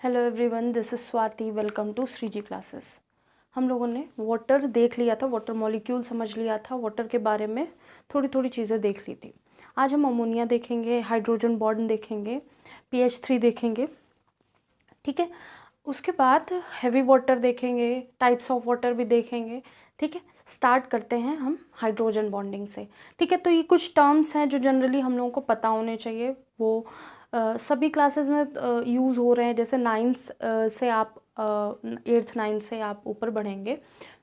Hello everyone, this is Swati. Welcome to Shreeji classes. हम लोगों ने वाटर देख लिया था, वाटर मॉलिक्यूल समझ लिया था, वाटर के बारे में थोड़ी थोड़ी चीज़ें देख ली थी। आज हम अमोनिया देखेंगे, हाइड्रोजन बॉन्ड देखेंगे, pH3 देखेंगे, ठीक है। उसके बाद हैवी वाटर देखेंगे, टाइप्स ऑफ वाटर भी देखेंगे, ठीक है। स्टार्ट करते हैं हम हाइड्रोजन बॉन्डिंग से, ठीक है। तो ये कुछ टर्म्स हैं जो जनरली हम लोगों को पता होने चाहिए, वो सभी क्लासेस में यूज़ हो रहे हैं। जैसे नाइन्थ से आप 8th 9th से आप ऊपर बढ़ेंगे,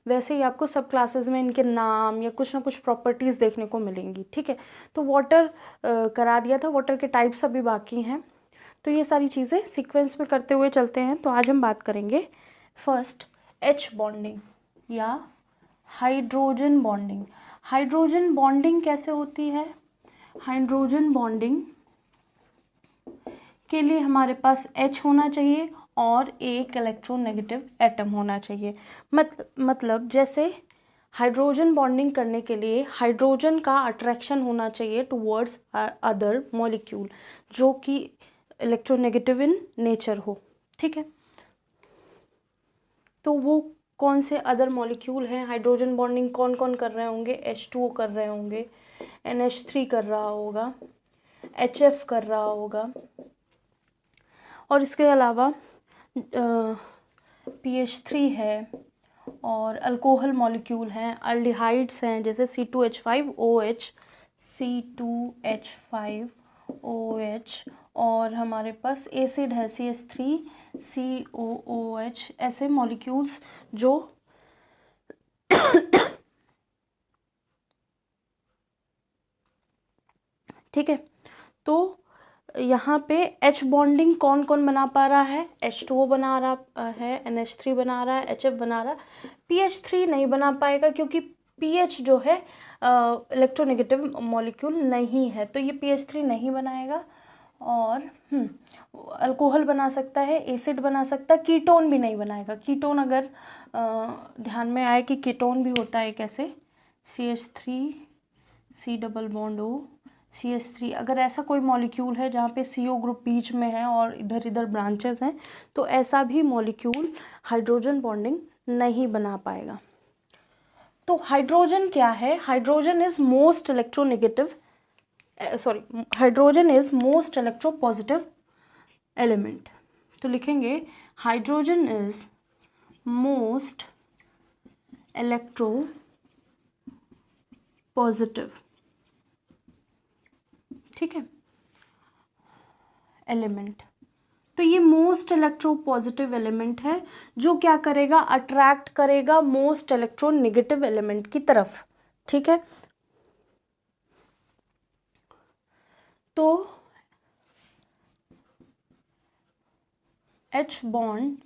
वैसे ही आपको सब क्लासेस में इनके नाम या कुछ ना कुछ प्रॉपर्टीज़ देखने को मिलेंगी, ठीक है। तो वाटर करा दिया था, वाटर के टाइप्स अभी बाकी हैं, तो ये सारी चीज़ें सीक्वेंस में करते हुए चलते हैं। तो आज हम बात करेंगे फर्स्ट H बॉन्डिंग या हाइड्रोजन बॉन्डिंग। हाइड्रोजन बॉन्डिंग कैसे होती है? हाइड्रोजन बॉन्डिंग के लिए हमारे पास H होना चाहिए और एक इलेक्ट्रोनेगेटिव एटम होना चाहिए। मतलब जैसे हाइड्रोजन बॉन्डिंग करने के लिए हाइड्रोजन का अट्रैक्शन होना चाहिए टुवर्ड्स अदर मॉलिक्यूल जो कि इलेक्ट्रोनेगेटिव इन नेचर हो, ठीक है। तो वो कौन से अदर मॉलिक्यूल हैं? हाइड्रोजन बॉन्डिंग कौन कौन कर रहे होंगे? H2O कर रहे होंगे, NH3 कर रहा होगा, HF कर रहा होगा, और इसके अलावा pH3 है और अल्कोहल मॉलिक्यूल हैं, अल्डिहाइड्स हैं जैसे C2H5OH, C2H5OH, और हमारे पास एसिड है CH3COOH। ऐसे मॉलिक्यूल्स जो ठीक है। तो यहाँ पे H बॉन्डिंग कौन कौन बना पा रहा है? H2O बना रहा है, NH3 बना रहा है, HF बना रहा है। pH3 नहीं बना पाएगा क्योंकि pH जो है इलेक्ट्रोनेगेटिव मॉलिक्यूल नहीं है, तो ये pH3 नहीं बनाएगा। और अल्कोहल बना सकता है, एसिड बना सकता है, कीटोन भी नहीं बनाएगा। कीटोन अगर ध्यान में आए कि कीटोन भी होता है कैसे, CH3 double bond O CH3। अगर ऐसा कोई मॉलिक्यूल है जहाँ पे CO ग्रुप बीच में है और इधर इधर ब्रांचेस हैं, तो ऐसा भी मॉलिक्यूल हाइड्रोजन बॉन्डिंग नहीं बना पाएगा। तो हाइड्रोजन क्या है? Hydrogen is most hydrogen is most electropositive element. तो लिखेंगे हाइड्रोजन इज मोस्ट इलेक्ट्रोपॉजिटिव, ठीक है, एलिमेंट। तो ये मोस्ट इलेक्ट्रोपॉजिटिव एलिमेंट है जो क्या करेगा? अट्रैक्ट करेगा मोस्ट इलेक्ट्रोनेगेटिव एलिमेंट की तरफ, ठीक है। तो H bond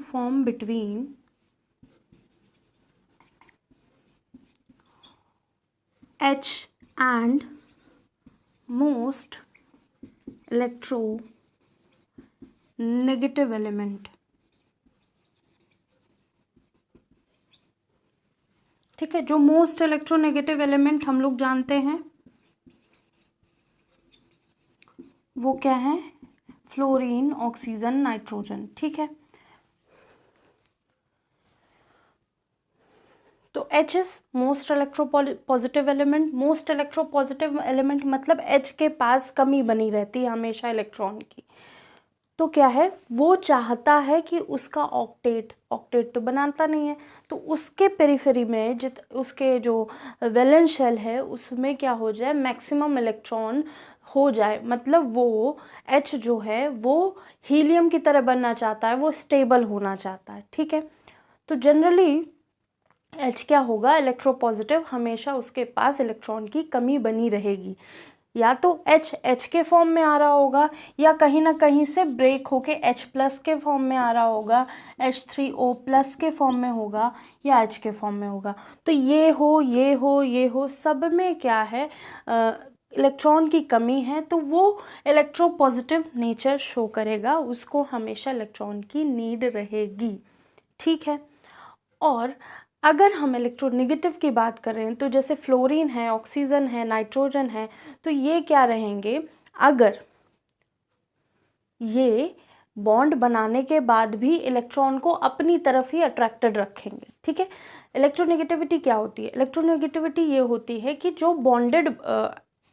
form between H and most electronegative element, ठीक है। जो मोस्ट इलेक्ट्रोनेगेटिव एलिमेंट हम लोग जानते हैं वो क्या है? फ्लोरीन, ऑक्सीजन, नाइट्रोजन, ठीक है। तो H is most electropositive element. Most electropositive element मतलब H के पास कमी बनी रहती है हमेशा इलेक्ट्रॉन की। तो क्या है? वो चाहता है कि उसका ऑक्टेट तो बनाता नहीं है, तो उसके पेरिफेरी में उसके जो वैलेंस शेल है उसमें क्या हो जाए? मैक्सिमम इलेक्ट्रॉन हो जाए। मतलब वो H जो है वो हीलियम की तरह बनना चाहता है, वो स्टेबल होना चाहता है, ठीक है। तो जनरली H क्या होगा? इलेक्ट्रोपॉजिटिव, हमेशा उसके पास इलेक्ट्रॉन की कमी बनी रहेगी। या तो H के फॉर्म में आ रहा होगा या कहीं ना कहीं से ब्रेक होके H+ के फॉर्म में आ रहा होगा, H3O+ के फॉर्म में होगा या H के फॉर्म में होगा। तो ये हो सब में क्या है? इलेक्ट्रॉन की कमी है, तो वो इलेक्ट्रोपॉजिटिव नेचर शो करेगा, उसको हमेशा इलेक्ट्रॉन की नीड रहेगी, ठीक है। और अगर हम इलेक्ट्रोनेगेटिव की बात करें तो जैसे फ्लोरीन है, ऑक्सीजन है, नाइट्रोजन है, तो ये क्या रहेंगे, अगर ये बॉन्ड बनाने के बाद भी इलेक्ट्रॉन को अपनी तरफ ही अट्रैक्टेड रखेंगे। ठीक है, इलेक्ट्रोनेगेटिविटी क्या होती है? इलेक्ट्रोनेगेटिविटी ये होती है कि जो बॉन्डेड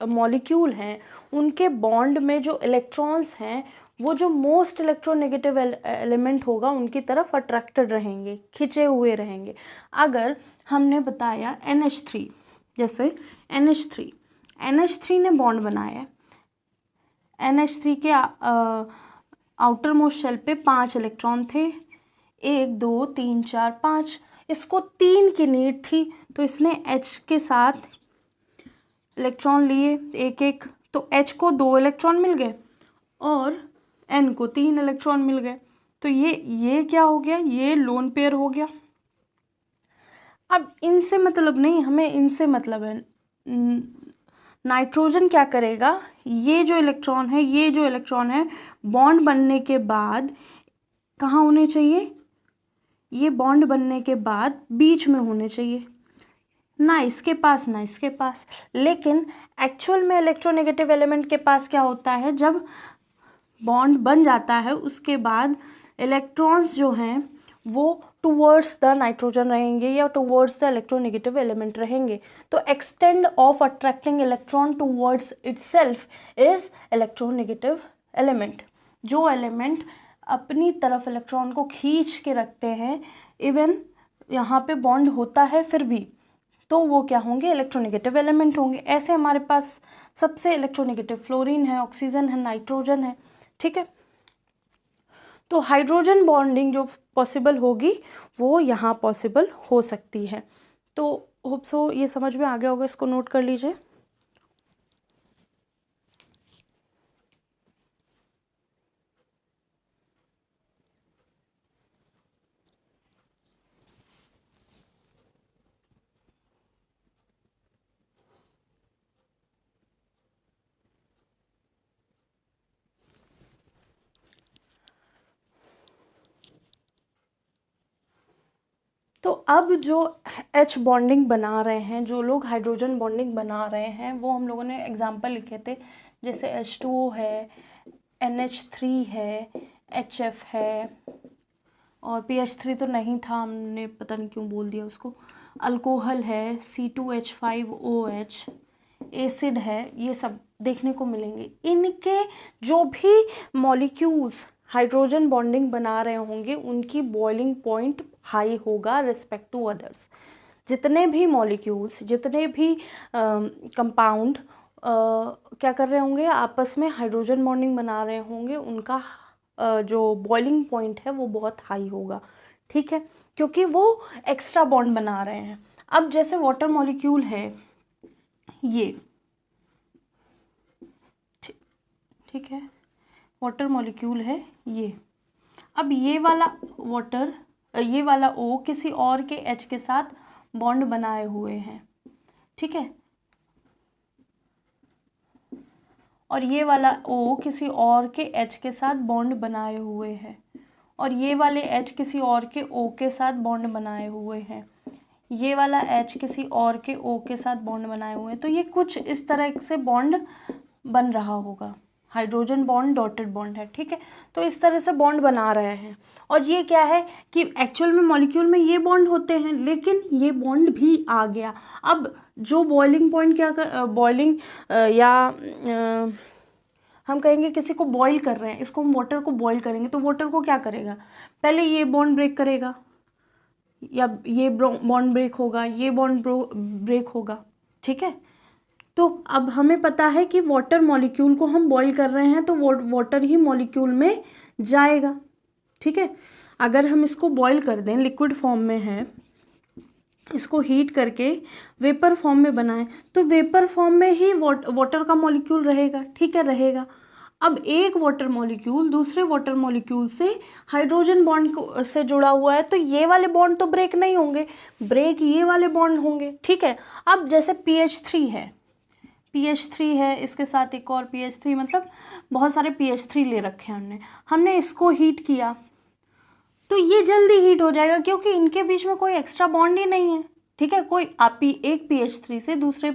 मॉलिक्यूल हैं उनके बॉन्ड में जो इलेक्ट्रॉन्स हैं वो जो मोस्ट इलेक्ट्रोनेगेटिव एलिमेंट होगा उनकी तरफ अट्रैक्टेड रहेंगे, खिंचे हुए रहेंगे। अगर हमने बताया NH3, जैसे NH3 ने बॉन्ड बनाया, NH3 के आउटर मोस्ट शेल पे 5 इलेक्ट्रॉन थे, 1 2 3 4 5, इसको 3 की नीड थी तो इसने H के साथ इलेक्ट्रॉन लिए एक एक, तो H को 2 इलेक्ट्रॉन मिल गए और N को 3 इलेक्ट्रॉन मिल गए। तो ये क्या हो गया, ये लोन पेयर हो गया। अब इनसे मतलब नहीं, हमें इनसे मतलब है। नाइट्रोजन क्या करेगा, ये जो इलेक्ट्रॉन है बॉन्ड बनने के बाद कहाँ होने चाहिए, ये बॉन्ड बनने के बाद बीच में होने चाहिए, ना इसके पास ना इसके पास। लेकिन एक्चुअल में इलेक्ट्रोनेगेटिव एलिमेंट के पास क्या होता है, जब बॉन्ड बन जाता है उसके बाद इलेक्ट्रॉन्स जो हैं वो टूवर्ड्स द नाइट्रोजन रहेंगे या टूवर्ड्स द इलेक्ट्रोनेगेटिव एलिमेंट रहेंगे। तो extend of attracting electron towards itself is electronegative element. जो एलिमेंट अपनी तरफ इलेक्ट्रॉन को खींच के रखते हैं, इवन यहाँ पे बॉन्ड होता है फिर भी, तो वो क्या होंगे, इलेक्ट्रोनेगेटिव एलिमेंट होंगे। ऐसे हमारे पास सबसे इलेक्ट्रोनेगेटिव फ्लोरीन है, ऑक्सीजन है, नाइट्रोजन है। ठीक है, तो हाइड्रोजन बॉन्डिंग जो पॉसिबल होगी वो यहाँ पॉसिबल हो सकती है। तो होप सो ये समझ में आ गया होगा, इसको नोट कर लीजिए। तो अब जो H बॉन्डिंग बना रहे हैं, जो लोग हाइड्रोजन बॉन्डिंग बना रहे हैं, वो हम लोगों ने एग्जांपल लिखे थे, जैसे H2O है, NH3 है, HF है, और PH3 तो नहीं था, हमने पता नहीं क्यों बोल दिया उसको। अल्कोहल है, C2H5OH, एसिड है, ये सब देखने को मिलेंगे। इनके जो भी मॉलिक्यूल्स हाइड्रोजन बॉन्डिंग बना रहे होंगे उनकी बॉइलिंग पॉइंट हाई होगा रिस्पेक्ट टू अदर्स। जितने भी मॉलिक्यूल्स, जितने भी कंपाउंड क्या कर रहे होंगे, आपस में हाइड्रोजन बॉन्डिंग बना रहे होंगे, उनका जो बॉइलिंग पॉइंट है वो बहुत हाई होगा। ठीक है, क्योंकि वो एक्स्ट्रा बॉन्ड बना रहे हैं। अब जैसे वाटर मॉलिक्यूल है ये, ठीक है, वाटर मॉलिक्यूल है ये। अब ये वाला वाटर, ये वाला O किसी और के H के साथ बॉन्ड बनाए हुए हैं। ठीक है, और ये वाला O किसी और के H के साथ बॉन्ड बनाए हुए हैं, और ये वाले H किसी और के O के साथ बॉन्ड बनाए हुए हैं, ये वाला H किसी और के O के साथ बॉन्ड बनाए हुए हैं। तो ये कुछ इस तरह से बॉन्ड बन रहा होगा, हाइड्रोजन बॉन्ड डॉटेड बॉन्ड है। ठीक है, तो इस तरह से बॉन्ड बना रहे हैं। और ये क्या है कि एक्चुअल में मॉलिक्यूल में ये बॉन्ड होते हैं, लेकिन ये बॉन्ड भी आ गया। अब जो बॉइलिंग पॉइंट क्या कर, बॉइलिंग या हम कहेंगे किसी को बॉईल कर रहे हैं, इसको हम वाटर को बॉईल करेंगे, तो वाटर को क्या करेगा, पहले ये बॉन्ड ब्रेक करेगा, या ये बॉन्ड ब्रेक होगा, ये बॉन्ड ब्रेक होगा। ठीक है, तो अब हमें पता है कि वाटर मॉलिक्यूल को हम बॉईल कर रहे हैं तो वाटर ही मॉलिक्यूल में जाएगा। ठीक है, अगर हम इसको बॉईल कर दें, लिक्विड फॉर्म में है, इसको हीट करके वेपर फॉर्म में बनाएं, तो वेपर फॉर्म में ही वाटर का मॉलिक्यूल रहेगा। ठीक है, रहेगा। अब एक वाटर मॉलिक्यूल दूसरे वाटर मॉलिक्यूल से हाइड्रोजन बॉन्ड से जुड़ा हुआ है, तो ये वाले बॉन्ड तो ब्रेक नहीं होंगे, ब्रेक ये वाले बॉन्ड होंगे। ठीक है, अब जैसे PH3 है, इसके साथ एक और PH3, मतलब बहुत सारे PH3 ले रखे हैं हमने इसको हीट किया तो ये जल्दी हीट हो जाएगा क्योंकि इनके बीच में कोई एक्स्ट्रा बॉन्ड ही नहीं है, ठीक है। कोई आप एक pH3 से दूसरे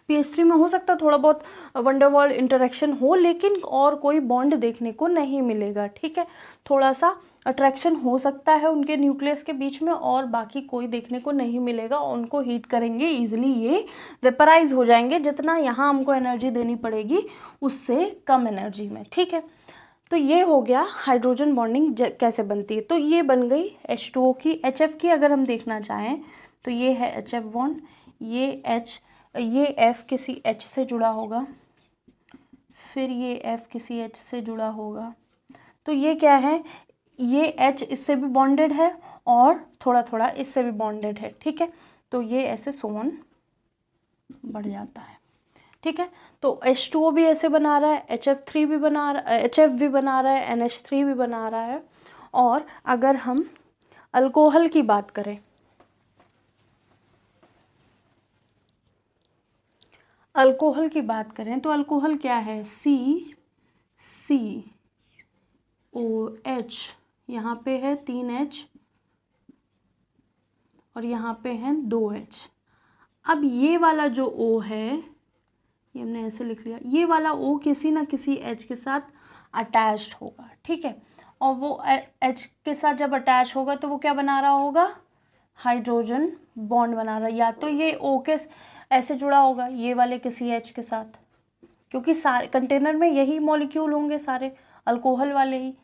pH3 में हो सकता है थोड़ा बहुत वंडरवॉल इंटरेक्शन हो, लेकिन और कोई बॉन्ड देखने को नहीं मिलेगा, ठीक है। थोड़ा सा अट्रैक्शन हो सकता है उनके न्यूक्लियस के बीच में और बाकी कोई देखने को नहीं मिलेगा। उनको हीट करेंगे इजीली ये वेपराइज हो जाएंगे, जितना यहाँ हमको एनर्जी देनी पड़ेगी उससे कम एनर्जी में, ठीक है। तो ये हो गया हाइड्रोजन बॉन्डिंग कैसे बनती है। तो ये बन गई H2O की। HF की अगर हम देखना चाहें तो ये है HF बॉन्ड, ये F किसी H से जुड़ा होगा, फिर ये F किसी H से जुड़ा होगा। तो ये क्या है, ये H इससे भी बॉन्डेड है और थोड़ा थोड़ा इससे भी बॉन्डेड है, ठीक है। तो ये ऐसे सोन बढ़ जाता है, ठीक है। तो H2O भी ऐसे बना रहा है, HF3 भी बना रहा है, HF भी बना रहा है, NH3 भी बना रहा है। और अगर हम अल्कोहल की बात करें, तो अल्कोहल क्या है, COH, यहाँ पे है 3H और यहाँ पे है 2H। अब ये वाला जो O है, ये हमने ऐसे लिख लिया, ये वाला O किसी ना किसी H के साथ अटैच्ड होगा, ठीक है। और वो H के साथ जब अटैच होगा तो वो क्या बना रहा होगा, हाइड्रोजन बॉन्ड बना रहा है। या तो ये O के ऐसे जुड़ा होगा ये वाले किसी H के साथ, क्योंकि सारे कंटेनर में यही मॉलिक्यूल होंगे सारे अल्कोहल वाले ही,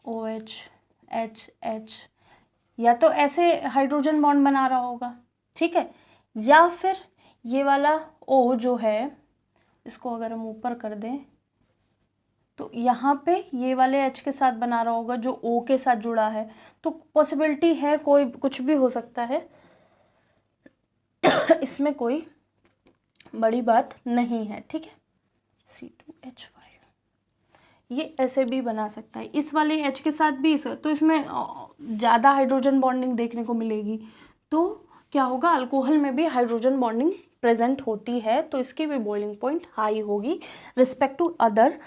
OH H, या तो ऐसे हाइड्रोजन बॉन्ड बना रहा होगा, ठीक है। या फिर ये वाला O जो है, इसको अगर हम ऊपर कर दें तो यहाँ पे ये वाले H के साथ बना रहा होगा जो O के साथ जुड़ा है। तो पॉसिबिलिटी है, कोई कुछ भी हो सकता है इसमें कोई बड़ी बात नहीं है, ठीक है। C2H5 ये ऐसे भी बना सकता है, इस वाले H के साथ भी तो इसमें ज़्यादा हाइड्रोजन बॉन्डिंग देखने को मिलेगी। तो क्या होगा, अल्कोहल में भी हाइड्रोजन बॉन्डिंग प्रेजेंट होती है, तो इसकी भी बॉइलिंग पॉइंट हाई होगी रिस्पेक्ट टू अदर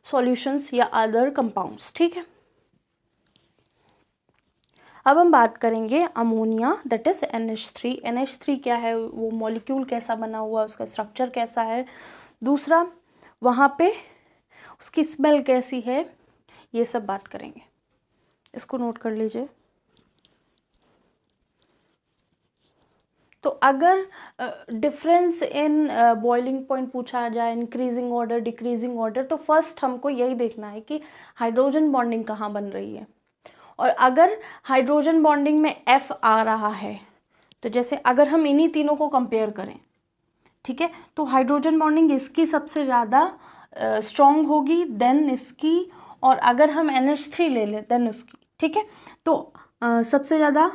सॉल्यूशंस या अदर कंपाउंड्स, ठीक है। अब हम बात करेंगे ammonia, that is NH3। NH3 क्या है, वो मॉलिक्यूल कैसा बना हुआ है, उसका स्ट्रक्चर कैसा है, दूसरा वहाँ पे उसकी स्मेल कैसी है, ये सब बात करेंगे। इसको नोट कर लीजिए। तो अगर डिफरेंस इन बॉइलिंग पॉइंट पूछा जाए, इंक्रीजिंग ऑर्डर, डिक्रीजिंग ऑर्डर, तो फर्स्ट हमको यही देखना है कि हाइड्रोजन बॉन्डिंग कहाँ बन रही है। और अगर हाइड्रोजन बॉन्डिंग में F आ रहा है, तो जैसे अगर हम इन्हीं तीनों को कंपेयर करें, ठीक है, तो हाइड्रोजन बॉन्डिंग इसकी सबसे ज़्यादा स्ट्रॉन्ग होगी, देन इसकी, और अगर हम NH3 ले लें देन उसकी, ठीक है। तो सबसे ज़्यादा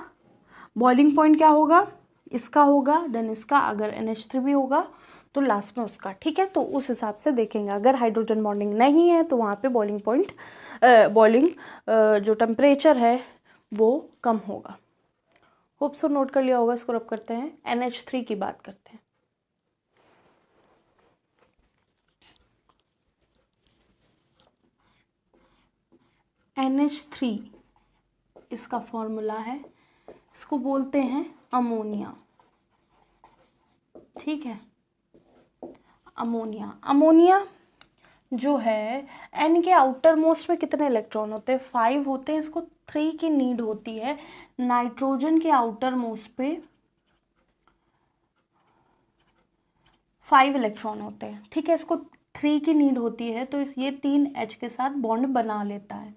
बॉइलिंग पॉइंट क्या होगा, इसका होगा, देन इसका, अगर NH3 भी होगा तो लास्ट में उसका, ठीक है। तो उस हिसाब से देखेंगे, अगर हाइड्रोजन बॉन्डिंग नहीं है तो वहाँ पे बॉइलिंग पॉइंट जो टेम्परेचर है वो कम होगा। होप सो नोट कर लिया होगा। इसको रब करते हैं, NH3 की बात करते हैं। NH3 इसका फॉर्मूला है, इसको बोलते हैं अमोनिया, ठीक है। अमोनिया जो है, N के आउटर मोस्ट में कितने इलेक्ट्रॉन होते हैं, 5 होते हैं, इसको 3 की नीड होती है। नाइट्रोजन के आउटर मोस्ट पे 5 इलेक्ट्रॉन होते हैं, ठीक है, इसको 3 की नीड होती है, तो ये 3 H के साथ बॉन्ड बना लेता है,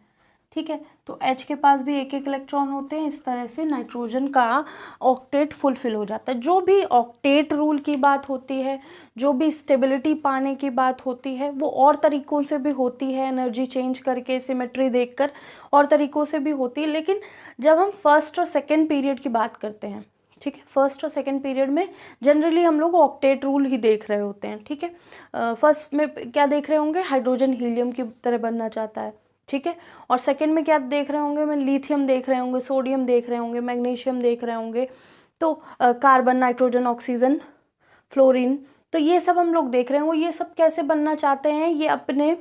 ठीक है। तो H के पास भी एक एक इलेक्ट्रॉन होते हैं, इस तरह से नाइट्रोजन का ऑक्टेट फुलफिल हो जाता है। जो भी ऑक्टेट रूल की बात होती है, जो भी स्टेबिलिटी पाने की बात होती है, वो और तरीक़ों से भी होती है, एनर्जी चेंज करके, सिमेट्री देखकर और तरीक़ों से भी होती है। लेकिन जब हम फर्स्ट और सेकेंड पीरियड की बात करते हैं, ठीक है, फर्स्ट और सेकेंड पीरियड में जनरली हम लोग ऑक्टेट रूल ही देख रहे होते हैं, ठीक है। फर्स्ट में क्या देख रहे होंगे, हाइड्रोजन हीलियम की तरह बनना चाहता है, ठीक है। और सेकंड में क्या देख रहे होंगे, मैं लिथियम देख रहे होंगे, सोडियम देख रहे होंगे, मैग्नीशियम देख रहे होंगे, तो कार्बन, नाइट्रोजन, ऑक्सीजन, फ्लोरीन, तो ये सब हम लोग देख रहे होंगे। ये सब कैसे बनना चाहते हैं, ये अपने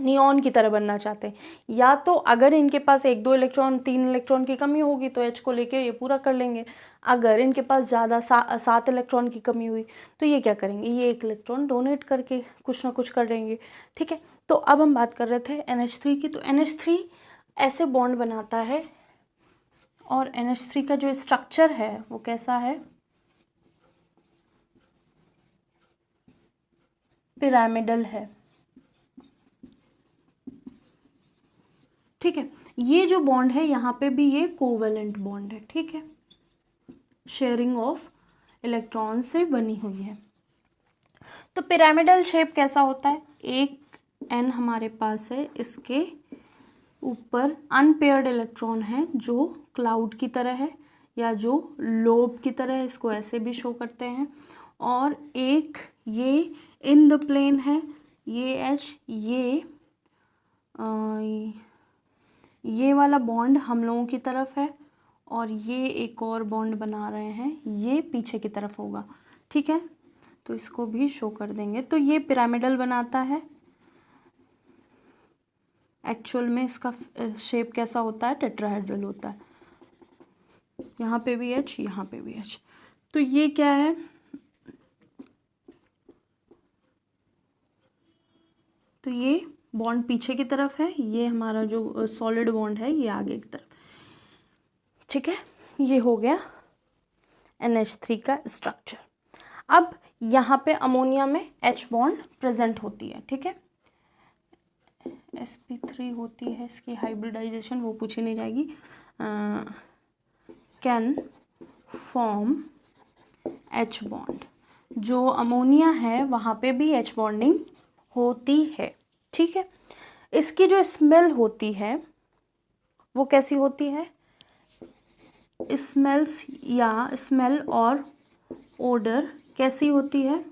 नियॉन की तरह बनना चाहते हैं, या तो अगर इनके पास 1-2 इलेक्ट्रॉन 3 इलेक्ट्रॉन की कमी होगी तो H को लेके ये पूरा कर लेंगे। अगर इनके पास ज़्यादा 7 इलेक्ट्रॉन की कमी हुई तो ये क्या करेंगे, ये 1 इलेक्ट्रॉन डोनेट करके कुछ ना कुछ कर देंगे। ठीक है, तो अब हम बात कर रहे थे NH3 की। तो NH3 ऐसे बॉन्ड बनाता है और NH3 का जो स्ट्रक्चर है वो कैसा है, पिरामिडल है। ठीक है, ये जो बॉन्ड है यहाँ पे भी ये कोवेलेंट बॉन्ड है। ठीक है, शेयरिंग ऑफ इलेक्ट्रॉन से बनी हुई है। तो पिरामिडल शेप कैसा होता है, एक N हमारे पास है, इसके ऊपर अनपेयर्ड इलेक्ट्रॉन है जो क्लाउड की तरह है या जो लोब की तरह है, इसको ऐसे भी शो करते हैं। और एक ये इन द प्लेन है, ये H, ये वाला बॉन्ड हम लोगों की तरफ है और ये एक और बॉन्ड बना रहे हैं, ये पीछे की तरफ होगा। ठीक है, तो इसको भी शो कर देंगे। तो ये पिरामिडल बनाता है। एक्चुअल में इसका शेप कैसा होता है, टेट्राहेड्रल होता है। यहाँ पे भी H, यहाँ पे भी H। तो ये क्या है, तो ये बॉन्ड पीछे की तरफ है, ये हमारा जो सॉलिड बॉन्ड है ये आगे की तरफ। ठीक है, ये हो गया NH3 का स्ट्रक्चर। अब यहाँ पे अमोनिया में H बॉन्ड प्रेजेंट होती है। ठीक है, sp3 होती है, इसकी हाइब्रिडाइजेशन वो पूछी नहीं जाएगी। कैन फॉर्म H बॉन्ड, जो अमोनिया है वहाँ पे भी H बॉन्डिंग होती है। ठीक है, इसकी जो स्मेल होती है वो कैसी होती है, स्मेल्स या स्मेल और ओडर कैसी होती है,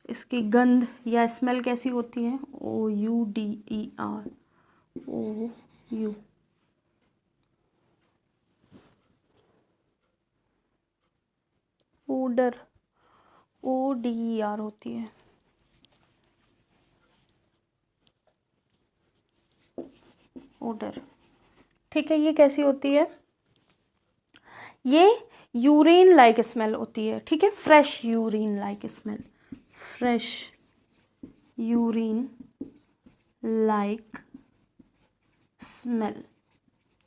इसकी गंध या स्मेल कैसी होती है, OUDER, OU। ओडर ODER होती है। ओडर। ठीक है, ये कैसी होती है, ये यूरिन लाइक स्मेल होती है। ठीक है, fresh urine like smell, fresh urine like smell.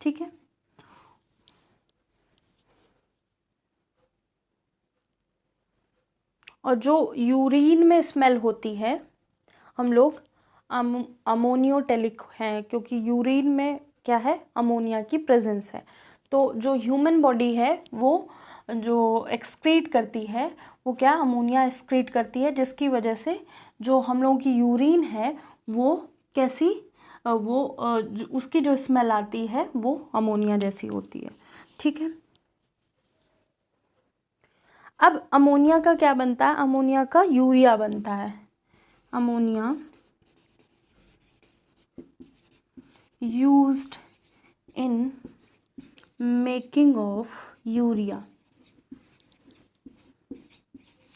ठीक है, और जो यूरिन में स्मेल होती है हम लोग अमोनियोटेलिक हैं, क्योंकि यूरिन में क्या है, अमोनिया की प्रेजेंस है। तो जो ह्यूमन बॉडी है वो जो एक्सक्रीट करती है वो क्या, अमोनिया एक्सक्रीट करती है, जिसकी वजह से जो हम लोगों की यूरिन है वो कैसी, उसकी जो स्मेल आती है वो अमोनिया जैसी होती है। ठीक है, अब अमोनिया का क्या बनता है, अमोनिया का यूरिया बनता है। Ammonia used in making of urea.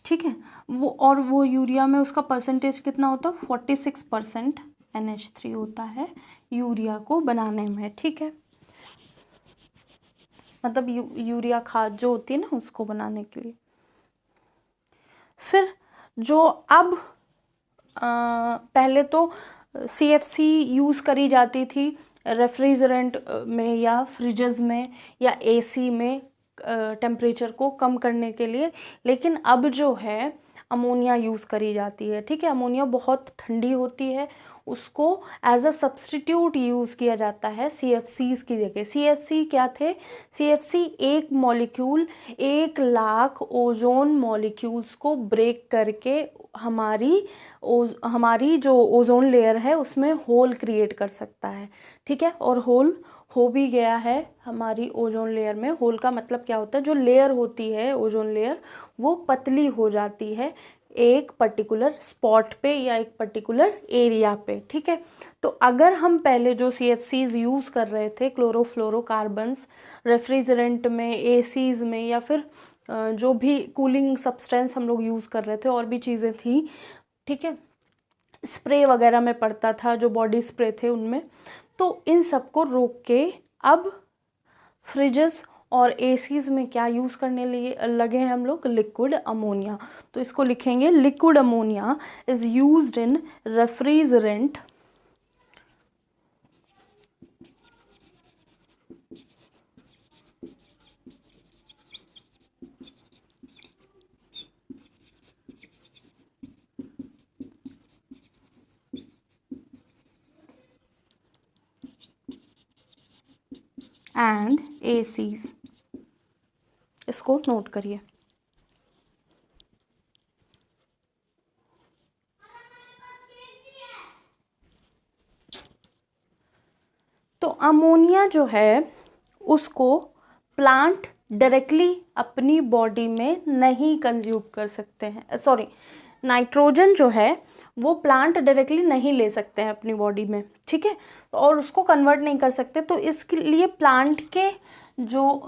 ठीक है, वो यूरिया में उसका परसेंटेज कितना होता है, 46% NH3 होता है यूरिया को बनाने में। ठीक है, मतलब यूरिया खाद जो होती है ना उसको बनाने के लिए। फिर जो अब पहले तो CFC यूज़ करी जाती थी रेफ्रिजरेंट में या फ्रिजेस में या AC में टेम्परेचर को कम करने के लिए, लेकिन अब जो है अमोनिया यूज़ करी जाती है। ठीक है, अमोनिया बहुत ठंडी होती है, उसको एज अ सब्सटीट्यूट यूज़ किया जाता है CFCs की जगह। CFC क्या थे, CFC एक मॉलिक्यूल 1,00,000 ओजोन मॉलिक्यूल्स को ब्रेक करके हमारी जो ओजोन लेयर है उसमें होल क्रिएट कर सकता है। ठीक है, और होल हो भी गया है हमारी ओजोन लेयर में। होल का मतलब क्या होता है, जो लेयर होती है ओजोन लेयर वो पतली हो जाती है एक पर्टिकुलर स्पॉट पे या एक पर्टिकुलर एरिया पे। ठीक है, तो अगर हम पहले जो CFCs यूज़ कर रहे थे, क्लोरोफ्लोरोकार्बन्स, रेफ्रिजरेंट में, ACs में, या फिर जो भी कूलिंग सब्सटेंस हम लोग यूज़ कर रहे थे, और भी चीज़ें थी। ठीक है, स्प्रे वगैरह में पड़ता था, जो बॉडी स्प्रे थे उनमें। तो इन सब को रोक के अब फ्रिजेस और एसीज में क्या यूज़ करने लगे हैं हम लोग, लिक्विड अमोनिया। तो इसको लिखेंगे liquid ammonia is used in refrigerant and ACs. इसको नोट करिए। तो अमोनिया जो है उसको प्लांट डायरेक्टली अपनी बॉडी में नहीं कंज्यूम कर सकते हैं, सॉरी, नाइट्रोजन जो है वो प्लांट डायरेक्टली नहीं ले सकते हैं अपनी बॉडी में, ठीक है, और उसको कन्वर्ट नहीं कर सकते। तो इसके लिए प्लांट के जो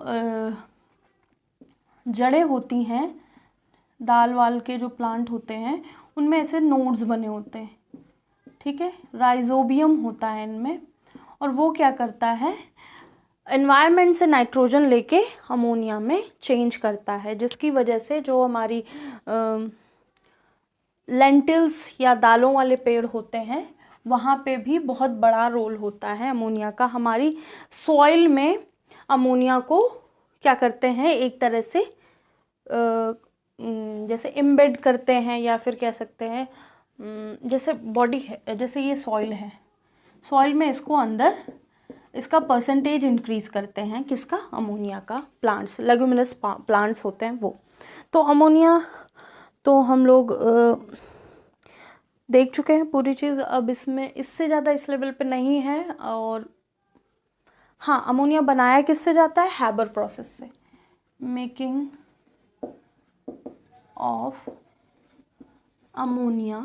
जड़ें होती हैं, दाल वाल के जो प्लांट होते हैं उनमें ऐसे नोड्स बने होते हैं, ठीक है, राइजोबियम होता है इनमें, और वो क्या करता है, एनवायरनमेंट से नाइट्रोजन लेके अमोनिया में चेंज करता है, जिसकी वजह से जो हमारी लेंटिल्स या दालों वाले पेड़ होते हैं वहाँ पे भी बहुत बड़ा रोल होता है अमोनिया का। हमारी सॉइल में अमोनिया को क्या करते हैं, एक तरह से जैसे इम्बेड करते हैं, या फिर कह सकते हैं जैसे बॉडी है, जैसे ये सॉइल है, सॉइल में इसको अंदर इसका परसेंटेज इंक्रीज करते हैं, किसका, अमोनिया का। प्लांट्स, लेगुमिनस प्लांट्स होते हैं वो। तो अमोनिया तो हम लोग देख चुके हैं पूरी चीज़। अब इसमें इससे ज़्यादा इस लेवल पे नहीं है। और हाँ, अमोनिया बनाया किससे जाता है, हैबर प्रोसेस से, making of ammonia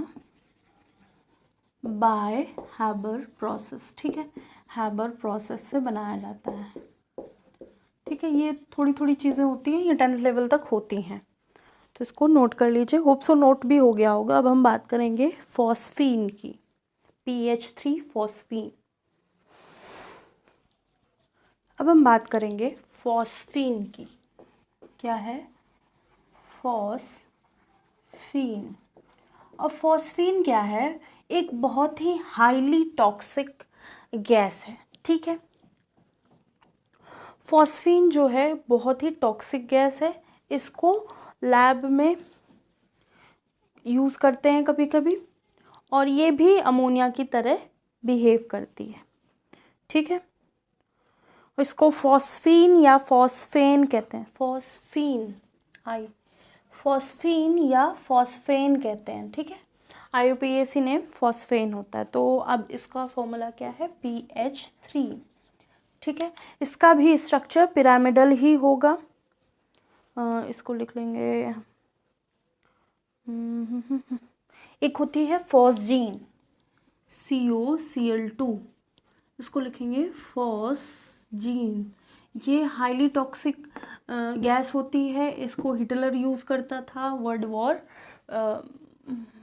bye Haber process, ठीक है, हैबर प्रोसेस से बनाया जाता है, ठीक है। ये थोड़ी थोड़ी चीज़ें होती हैं, ये 10th लेवल तक होती हैं, तो इसको नोट कर लीजिए। होप सो नोट भी हो गया होगा। अब हम बात करेंगे फॉस्फीन की, PH3 फॉस्फीन। अब हम बात करेंगे फॉस्फीन की। क्या है, फॉस्फीन। और फॉस्फीन क्या है, एक बहुत ही हाईली टॉक्सिक गैस है, ठीक है। फॉस्फीन जो है बहुत ही टॉक्सिक गैस है। इसको लैब में यूज़ करते हैं कभी कभी, और ये भी अमोनिया की तरह बिहेव करती है, ठीक है। इसको फॉस्फीन या फॉस्फेन कहते हैं, फॉस्फीन या फॉस्फेन कहते हैं, ठीक है। IUPAC नेम फॉस्फेन होता है। तो अब इसका फॉर्मूला क्या है, PH3, ठीक है। इसका भी स्ट्रक्चर पिरामिडल ही होगा। इसको लिख लेंगे, एक होती है फॉस्जीन, COCl2, इसको लिखेंगे फॉस्जीन। ये हाईली टॉक्सिक गैस होती है। इसको हिटलर यूज़ करता था वर्ल्ड वॉर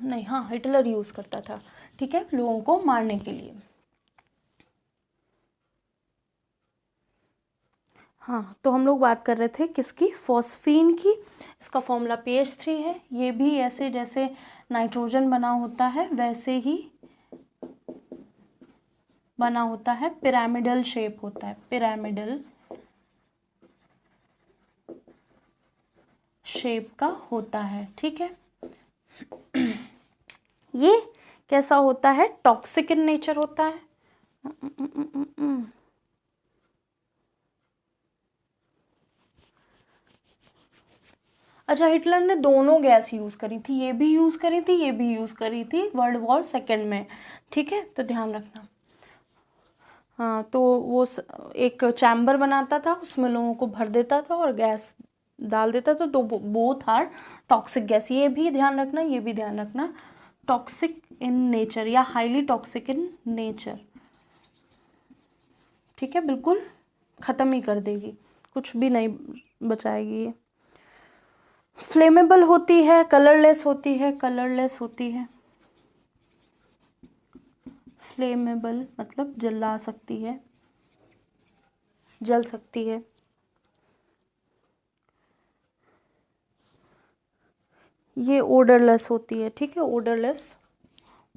नहीं, हाँ, हिटलर यूज़ करता था, ठीक है, लोगों को मारने के लिए। हाँ, तो हम लोग बात कर रहे थे किसकी, फॉस्फीन की। इसका फॉर्मूला PH3 है। ये भी ऐसे जैसे नाइट्रोजन बना होता है वैसे ही बना होता है, पिरामिडल शेप होता है, पिरामिडल शेप का होता है, ठीक है। ये कैसा होता है, टॉक्सिक इन नेचर होता है। अच्छा, हिटलर ने दोनों गैस यूज़ करी थी, ये भी यूज़ करी थी, ये भी यूज़ करी थी वर्ल्ड वॉर सेकेंड में, ठीक है, तो ध्यान रखना। हाँ, तो वो एक चैम्बर बनाता था, उसमें लोगों को भर देता था और गैस डाल देता था, तो बोथ आर टॉक्सिक गैस। ये भी ध्यान रखना, ये भी ध्यान रखना, टॉक्सिक इन नेचर या हाईली टॉक्सिक इन नेचर, ठीक है, बिल्कुल ख़त्म ही कर देगी, कुछ भी नहीं बचाएगी ये। फ्लेमेबल होती है, कलरलेस होती है, कलरलेस होती है, फ्लेमेबल मतलब जला सकती है, जल सकती है। ये ओडरलेस होती है, ठीक है, ओडरलेस,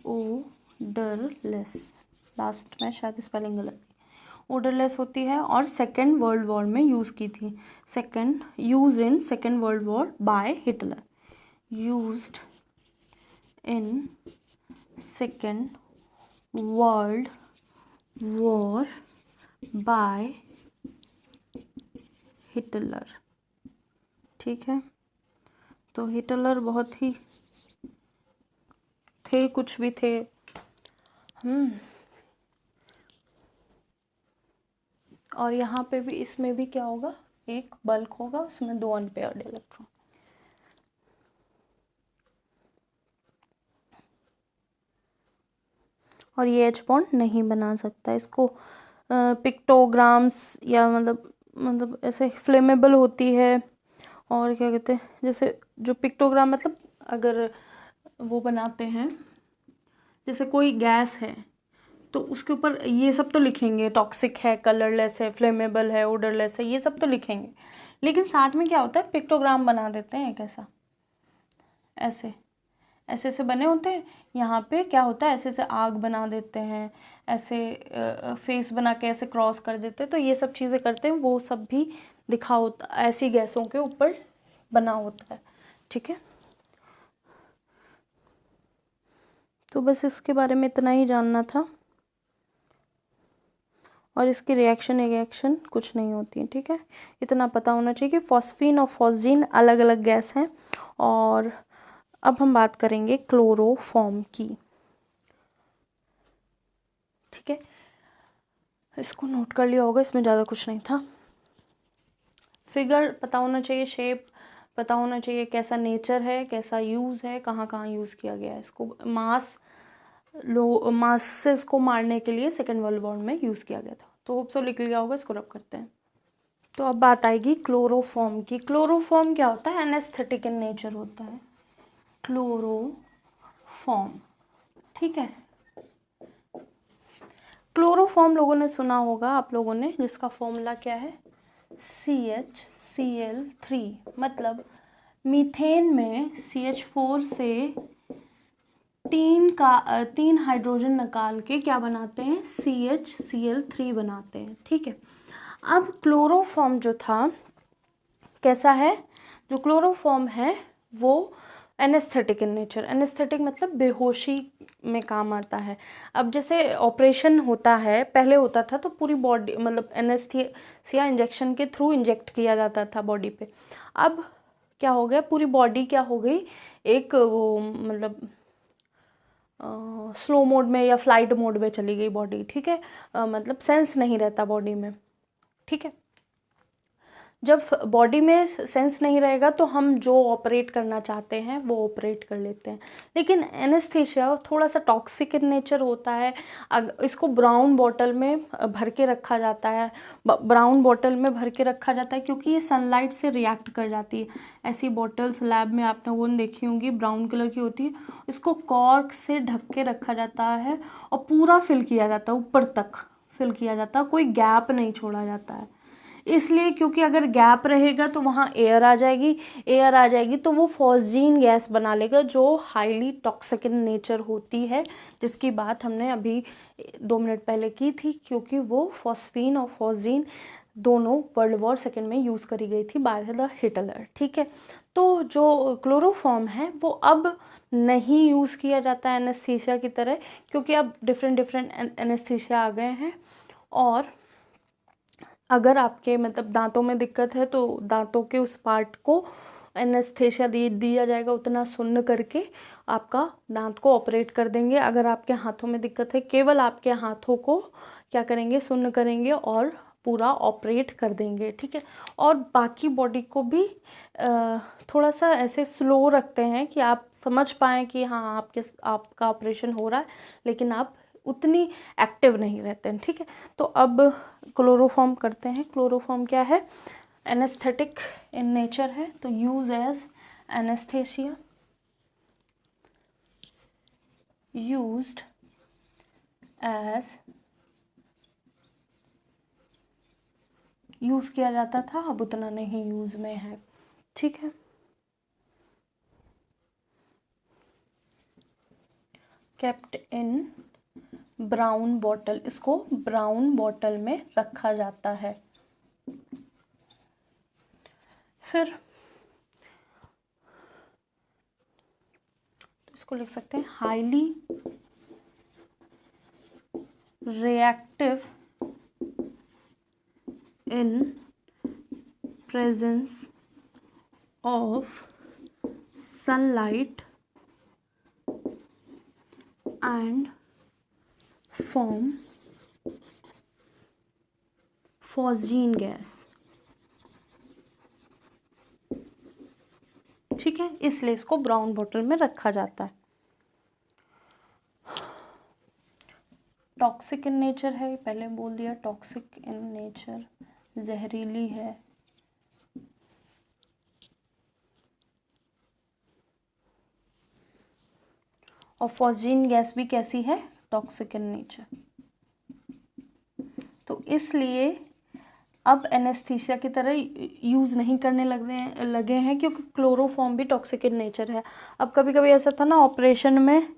ओडरलेस, लास्ट में शायद स्पेलिंग गलत, ओडरलेस होती है और सेकेंड वर्ल्ड वॉर में यूज़ की थी, use in second world war by Hitler, used in second world war by Hitler, ठीक है। तो हिटलर बहुत ही थे, कुछ भी थे। और यहाँ पे भी, इसमें भी क्या होगा, एक बल्क होगा, उसमें 2 अनपेयर्ड इलेक्ट्रॉन। और ये H बॉन्ड नहीं बना सकता, इसको पिक्टोग्राम्स या मतलब ऐसे फ्लेमेबल होती है। और क्या कहते हैं, जैसे जो पिक्टोग्राम मतलब अगर वो बनाते हैं, जैसे कोई गैस है तो उसके ऊपर ये सब तो लिखेंगे, टॉक्सिक है, कलरलेस है, फ्लेमेबल है, ओडरलेस है, ये सब तो लिखेंगे। लेकिन साथ में क्या होता है, पिक्टोग्राम बना देते हैं, कैसा, ऐसे ऐसे ऐसे बने होते हैं। यहाँ पे क्या होता है, ऐसे ऐसे आग बना देते हैं, ऐसे फेस बना के ऐसे क्रॉस कर देते हैं। तो ये सब चीज़ें करते हैं, वो सब भी दिखा होता, ऐसी गैसों के ऊपर बना होता है, ठीक है। तो बस इसके बारे में इतना ही जानना था। और इसकी रिएक्शन कुछ नहीं होती है, ठीक है, इतना पता होना चाहिए कि फॉस्फीन और फॉस्जीन अलग अलग गैस हैं। और अब हम बात करेंगे क्लोरोफॉर्म की, ठीक है। इसको नोट कर लिया होगा, इसमें ज़्यादा कुछ नहीं था। फिगर पता होना चाहिए, शेप पता होना चाहिए, कैसा नेचर है, कैसा यूज़ है, कहाँ कहाँ यूज़ किया गया है इसको। मासेस को मारने के लिए सेकेंड वर्ल्ड वॉर में यूज़ किया गया था। तो होप सो लिख लिया होगा, इसको रब करते हैं। तो अब बात आएगी क्लोरोफॉर्म की। क्लोरोफॉर्म क्या होता है, एनेस्थेटिक इन नेचर होता है क्लोरोफॉर्म, ठीक है। क्लोरोफॉर्म लोगों ने सुना होगा आप लोगों ने, जिसका फॉर्मूला क्या है, CHCl3, मतलब मीथेन में CH4 से 3 हाइड्रोजन निकाल के क्या बनाते हैं, CHCl3 बनाते हैं, ठीक है। अब क्लोरोफॉर्म जो था कैसा है, जो क्लोरोफॉर्म है वो एनेस्थेटिक इन नेचर, एनेस्थेटिक मतलब बेहोशी में काम आता है। अब जैसे ऑपरेशन होता है, पहले होता था तो पूरी बॉडी, मतलब एनेस्थीसिया इंजेक्शन के थ्रू इंजेक्ट किया जाता था बॉडी पे। अब क्या हो गया, पूरी बॉडी क्या हो गई, एक वो मतलब स्लो मोड में या फ्लाइट मोड में चली गई बॉडी, ठीक है। मतलब सेंस नहीं रहता बॉडी में, ठीक है। जब बॉडी में सेंस नहीं रहेगा तो हम जो ऑपरेट करना चाहते हैं वो ऑपरेट कर लेते हैं। लेकिन एनेस्थीसिया थोड़ा सा टॉक्सिक इन नेचर होता है। इसको ब्राउन बॉटल में भर के रखा जाता है, ब्राउन बॉटल में भर के रखा जाता है क्योंकि ये सनलाइट से रिएक्ट कर जाती है। ऐसी बॉटल्स लैब में आपने वो देखी होंगी, ब्राउन कलर की होती है। इसको कॉर्क से ढक के रखा जाता है और पूरा फिल किया जाता है, ऊपर तक फिल किया जाता है, कोई गैप नहीं छोड़ा जाता है। इसलिए क्योंकि अगर गैप रहेगा तो वहाँ एयर आ जाएगी तो वो फॉस्जीन गैस बना लेगा जो हाईली टॉक्सिक इन नेचर होती है, जिसकी बात हमने अभी 2 मिनट पहले की थी, क्योंकि वो फॉस्फीन और फॉस्जीन दोनों वर्ल्ड वॉर सेकेंड में यूज़ करी गई थी बाय द हिटलर, ठीक है। तो जो क्लोरोफॉर्म है वो अब नहीं यूज़ किया जाता है एनेस्थीसिया की तरह, क्योंकि अब डिफरेंट एनेस्थीसिया आ गए हैं। और अगर आपके मतलब दांतों में दिक्कत है तो दांतों के उस पार्ट को एनेस्थीसिया दिया जाएगा, उतना सुन्न करके आपका दांत को ऑपरेट कर देंगे। अगर आपके हाथों में दिक्कत है, केवल आपके हाथों को क्या करेंगे, सुन्न करेंगे और पूरा ऑपरेट कर देंगे, ठीक है। और बाकी बॉडी को भी थोड़ा सा ऐसे स्लो रखते हैं कि आप समझ पाएँ कि हाँ आपका ऑपरेशन हो रहा है, लेकिन आप उतनी एक्टिव नहीं रहते हैं, ठीक है। तो अब क्लोरोफॉर्म करते हैं। क्लोरोफॉर्म क्या है, एनेस्थेटिक इन नेचर है, तो use as anaesthesia, used as use किया जाता था, अब उतना नहीं यूज़ में है। ठीक है, केप्ट इन ब्राउन बॉटल, इसको ब्राउन बॉटल में रखा जाता है। फिर तो इसको लिख सकते हैं highly reactive in presence of sunlight and form phosgene gas. ठीक है, इसलिए इसको ब्राउन बोतल में रखा जाता है। टॉक्सिक इन नेचर है, पहले बोल दिया, टॉक्सिक इन नेचर, जहरीली है। और फॉस्जीन गैस भी कैसी है, टॉक्सिक इन नेचर। तो इसलिए अब एनेस्थीसिया की तरह यूज़ नहीं करने लगे हैं क्योंकि क्लोरोफॉर्म भी टॉक्सिक इन नेचर है। अब कभी कभी ऐसा था ना, ऑपरेशन में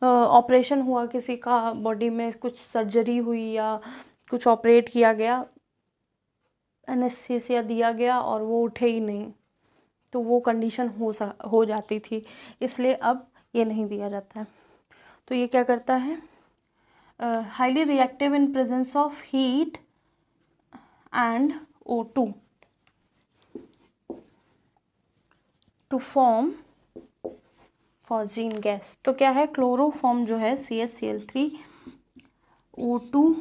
ऑपरेशन हुआ किसी का, बॉडी में कुछ सर्जरी हुई या कुछ ऑपरेट किया गया, एनेस्थीसिया दिया गया और वो उठे ही नहीं, तो वो कंडीशन हो जाती थी, इसलिए अब ये नहीं दिया जाता है। तो ये क्या करता है, highly reactive in presence of heat and O2 to form phosgene gas. तो क्या है, क्लोरोफॉर्म जो है CaCl3, O2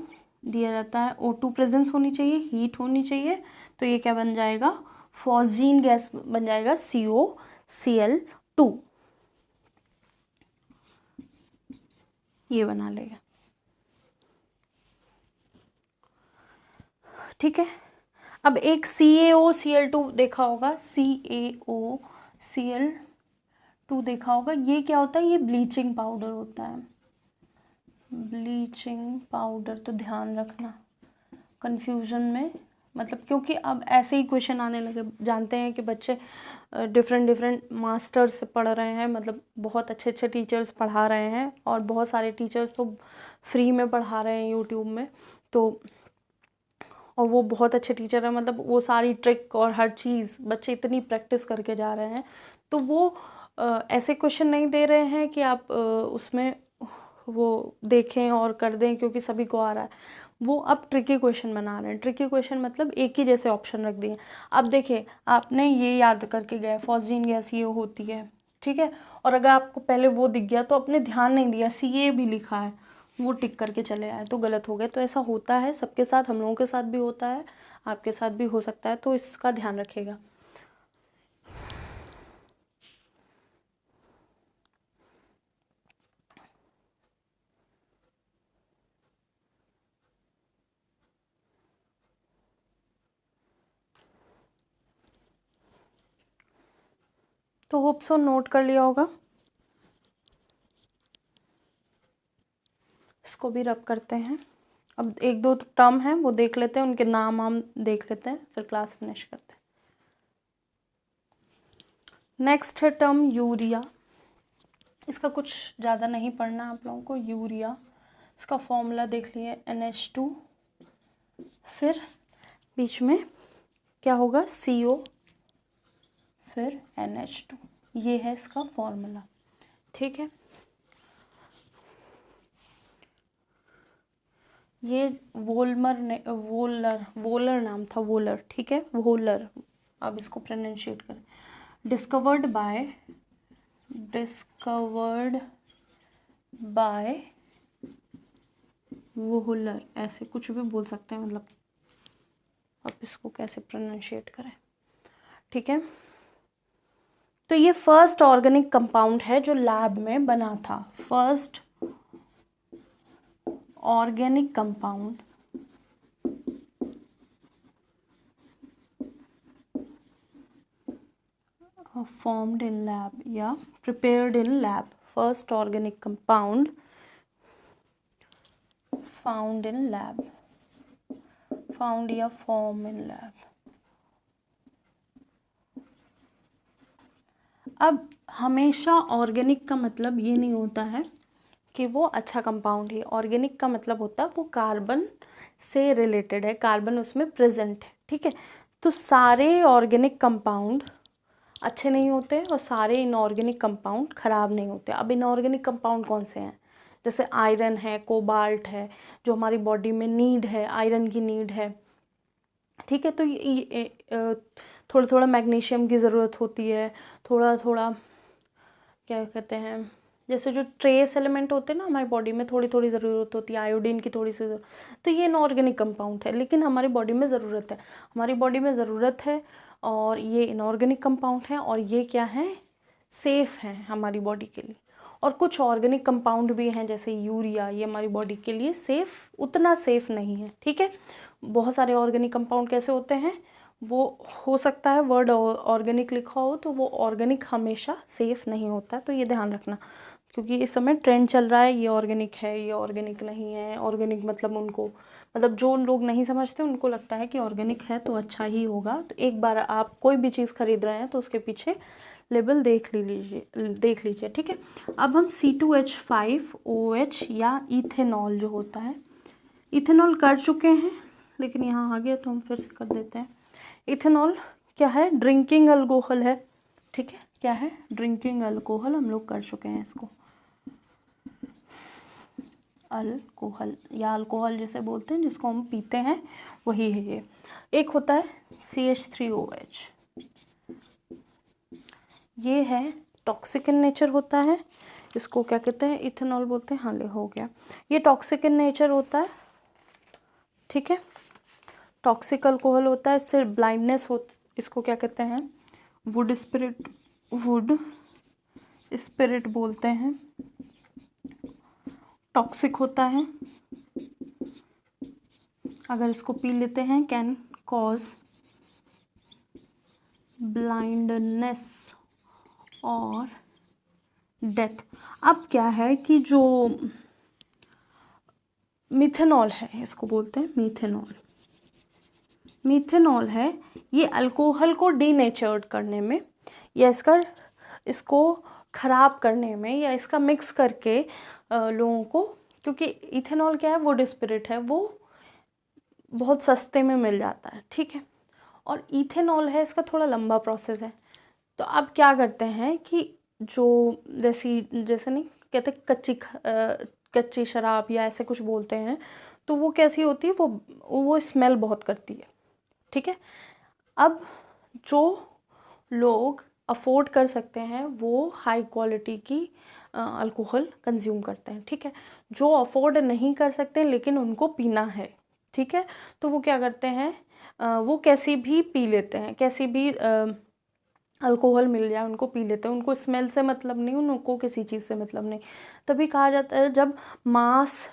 दिया जाता है, O2 प्रेजेंस होनी चाहिए, हीट होनी चाहिए, तो ये क्या बन जाएगा, फॉस्जीन गैस बन जाएगा COCl2, ये बना लेगा। ठीक है, अब एक CaOCl2 देखा होगा, CaOCl2 देखा होगा, ये क्या होता है, ये ब्लीचिंग पाउडर होता है, ब्लीचिंग पाउडर। तो ध्यान रखना कंफ्यूजन में, मतलब क्योंकि अब ऐसे ही क्वेश्चन आने लगे, जानते हैं कि बच्चे डिफरेंट मास्टर्स से पढ़ रहे हैं, मतलब बहुत अच्छे अच्छे टीचर्स पढ़ा रहे हैं, और बहुत सारे टीचर्स तो फ्री में पढ़ा रहे हैं यूट्यूब में, तो और वो बहुत अच्छे टीचर हैं, मतलब वो सारी ट्रिक और हर चीज़ बच्चे इतनी प्रैक्टिस करके जा रहे हैं, तो वो ऐसे क्वेश्चन नहीं दे रहे हैं कि आप उसमें वो देखें और कर दें क्योंकि सभी को आ रहा है, वो अब ट्रिकी क्वेश्चन बना रहे हैं। ट्रिकी क्वेश्चन मतलब एक ही जैसे ऑप्शन रख दिए। अब देखिए, आपने ये याद करके गए फॉस्जीन गैस ये होती है, ठीक है, और अगर आपको पहले वो दिख गया तो आपने ध्यान नहीं दिया, Ca भी लिखा है, वो टिक करके चले आए तो गलत हो गए। तो ऐसा होता है सबके साथ, हम लोगों के साथ भी होता है, आपके साथ भी हो सकता है, तो इसका ध्यान रखिएगा। तो होप सो नोट कर लिया होगा। इसको भी रब करते हैं। अब एक दो टर्म हैं वो देख लेते हैं, उनके नाम हम देख लेते हैं, फिर क्लास फिनिश करते हैं। नेक्स्ट है टर्म यूरिया। इसका कुछ ज़्यादा नहीं पढ़ना आप लोगों को। यूरिया, इसका फॉर्मूला देख लिए NH2, फिर बीच में क्या होगा CO, फिर NH2, ये है इसका फॉर्मूला। ठीक है, ये वोलर नाम था, वोलर, ठीक है, वोलर। अब इसको प्रोनाउंशिएट करें, डिस्कवर्ड बाय वोलर, ऐसे कुछ भी बोल सकते हैं, मतलब अब इसको कैसे प्रोनाउंशिएट करें। ठीक है, तो ये फर्स्ट ऑर्गेनिक कंपाउंड है जो लैब में बना था, first organic compound formed in lab या prepared in lab, first organic compound found in lab, found या फॉर्म इन लैब। अब हमेशा ऑर्गेनिक का मतलब ये नहीं होता है कि वो अच्छा कंपाउंड है। ऑर्गेनिक का मतलब होता है वो कार्बन से रिलेटेड है, कार्बन उसमें प्रेजेंट है, ठीक है। तो सारे ऑर्गेनिक कंपाउंड अच्छे नहीं होते और सारे इनऑर्गेनिक कंपाउंड ख़राब नहीं होते। अब इनऑर्गेनिक कंपाउंड कौन से हैं? जैसे आयरन है, कोबाल्ट है, जो हमारी बॉडी में नीड है, आयरन की नीड है, ठीक है। तो थोड़ा थोड़ा मैग्नीशियम की ज़रूरत होती है, थोड़ा थोड़ा क्या कहते हैं, जैसे जो ट्रेस एलिमेंट होते हैं ना हमारी बॉडी में, थोड़ी थोड़ी ज़रूरत होती है, आयोडीन की थोड़ी सी ज़रूरत। तो ये इनऑर्गेनिक कंपाउंड है लेकिन हमारी बॉडी में ज़रूरत है, हमारी बॉडी में ज़रूरत है, और ये इनऑर्गेनिक कंपाउंड है, और ये क्या है, सेफ़ हैं हमारी बॉडी के लिए। और कुछ ऑर्गेनिक कंपाउंड भी हैं जैसे यूरिया, ये हमारी बॉडी के लिए सेफ़, उतना सेफ़ नहीं है, ठीक है। बहुत सारे ऑर्गेनिक कंपाउंड कैसे होते हैं, वो हो सकता है वर्ड ऑर्गेनिक लिखा हो तो वो ऑर्गेनिक हमेशा सेफ़ नहीं होता, तो ये ध्यान रखना, क्योंकि इस समय ट्रेंड चल रहा है ये ऑर्गेनिक है, ये ऑर्गेनिक नहीं है। ऑर्गेनिक मतलब उनको, मतलब जो लोग नहीं समझते उनको लगता है कि ऑर्गेनिक है तो अच्छा ही होगा। तो एक बार आप कोई भी चीज़ खरीद रहे हैं तो उसके पीछे लेबल देख लीजिए, ठीक है। अब हम C2H5OH या इथेनॉल जो होता है, इथेनॉल कर चुके हैं लेकिन यहाँ आ गया तो हम फिर से कर देते हैं। इथेनॉल क्या है, ड्रिंकिंग अल्कोहल है, ठीक है। क्या है, ड्रिंकिंग अल्कोहल, हम लोग कर चुके हैं इसको। अल्कोहल या अल्कोहल जिसे बोलते हैं, जिसको हम पीते हैं, वही है ये। एक होता है CH3OH, ये है टॉक्सिक इन नेचर होता है, इसको क्या कहते हैं, इथेनॉल बोलते हैं। हाँ ले हो गया, ये टॉक्सिक इन नेचर होता है, ठीक है। टॉक्सिक अल्कोहल होता है, इससे ब्लाइंडनेस हो, इसको क्या कहते हैं, वुड स्पिरिट बोलते हैं। टॉक्सिक होता है, अगर इसको पी लेते हैं कैन कॉज ब्लाइंडनेस और डेथ। अब क्या है कि जो मिथेनॉल है, इसको बोलते हैं मीथेनॉल है, ये अल्कोहल को डीनेचर्ड करने में या इसको ख़राब करने में या इसका मिक्स करके लोगों को, क्योंकि इथेनॉल क्या है, वुड स्पिरिट है, वो बहुत सस्ते में मिल जाता है, ठीक है। और इथेनॉल है, इसका थोड़ा लंबा प्रोसेस है। तो अब क्या करते हैं कि जो जैसे नहीं कहते कच्ची शराब या ऐसे कुछ बोलते हैं, तो वो कैसी होती है, वो स्मेल बहुत करती है, ठीक है। अब जो लोग अफोर्ड कर सकते हैं वो हाई क्वालिटी की अल्कोहल कंज्यूम करते हैं, ठीक है। जो अफोर्ड नहीं कर सकते लेकिन उनको पीना है, ठीक है, तो वो क्या करते हैं, वो कैसी भी पी लेते हैं, कैसी भी अल्कोहल मिल जाए उनको पी लेते हैं। उनको स्मेल से मतलब नहीं, उनको किसी चीज़ से मतलब नहीं। तभी कहा जाता है जब मास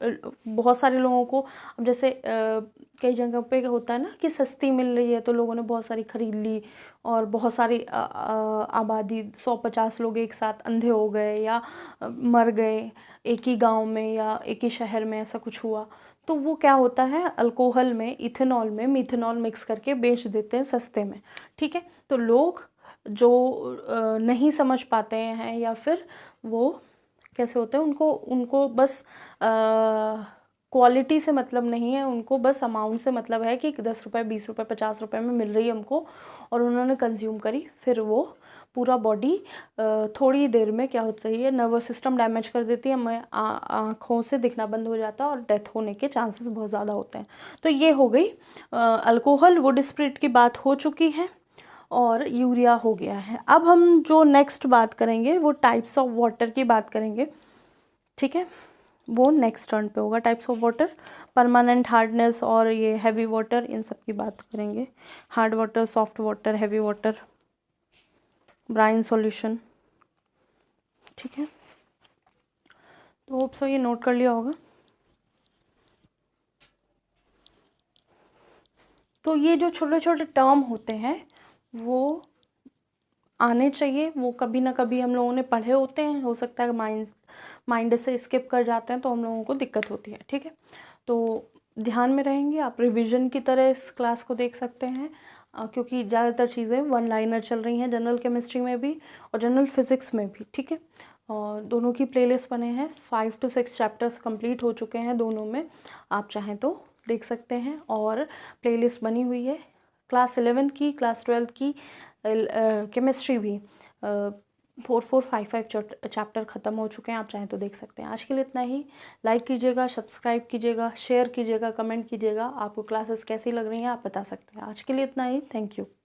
बहुत सारे लोगों को, अब जैसे कई जगह पे होता है ना कि सस्ती मिल रही है तो लोगों ने बहुत सारी खरीद ली, और बहुत सारी आबादी 150 लोग एक साथ अंधे हो गए या मर गए एक ही गांव में या एक ही शहर में, ऐसा कुछ हुआ। तो वो क्या होता है, अल्कोहल में, इथेनॉल में मीथेनॉल मिक्स करके बेच देते हैं सस्ते में, ठीक है। तो लोग जो नहीं समझ पाते हैं या फिर वो कैसे होते हैं, उनको बस क्वालिटी से मतलब नहीं है, उनको बस अमाउंट से मतलब है कि 10 रुपये 20 रुपये 50 रुपये में मिल रही है हमको, और उन्होंने कंज्यूम करी, फिर वो पूरा बॉडी थोड़ी देर में क्या होता है, नर्वस सिस्टम डैमेज कर देती है, हमें आँखों से दिखना बंद हो जाता है और डेथ होने के चांसेस बहुत ज़्यादा होते हैं। तो ये हो गई अल्कोहल, वुड स्पिरिट की बात हो चुकी है, और यूरिया हो गया है। अब हम जो नेक्स्ट बात करेंगे वो टाइप्स ऑफ वाटर की बात करेंगे, ठीक है। वो नेक्स्ट टर्न पे होगा, types of water, permanent hardness और ये हैवी वाटर, इन सब की बात करेंगे। Hard water, soft water, heavy water, brine solution, ठीक है। तो होप सो ये नोट कर लिया होगा। तो ये जो छोटे छोटे टर्म होते हैं वो आने चाहिए, वो कभी ना कभी हम लोगों ने पढ़े होते हैं, हो सकता है माइंड से स्किप कर जाते हैं तो हम लोगों को दिक्कत होती है। ठीक है, तो ध्यान में रहेंगे, आप रिवीजन की तरह इस क्लास को देख सकते हैं, क्योंकि ज़्यादातर चीज़ें वन लाइनर चल रही हैं जनरल केमिस्ट्री में भी और जनरल फिज़िक्स में भी। ठीक है, और दोनों की प्लेलिस्ट बने हैं, 5 to 6 चैप्टर्स कंप्लीट हो चुके हैं दोनों में, आप चाहें तो देख सकते हैं। और प्लेलिस्ट बनी हुई है क्लास 11 की, क्लास 12 की केमिस्ट्री भी 4-4, 5-5 चैप्टर ख़त्म हो चुके हैं, आप चाहें तो देख सकते हैं। आज के लिए इतना ही। लाइक कीजिएगा, सब्सक्राइब कीजिएगा, शेयर कीजिएगा, कमेंट कीजिएगा। आपको क्लासेस कैसी लग रही हैं आप बता सकते हैं। आज के लिए इतना ही। Thank you.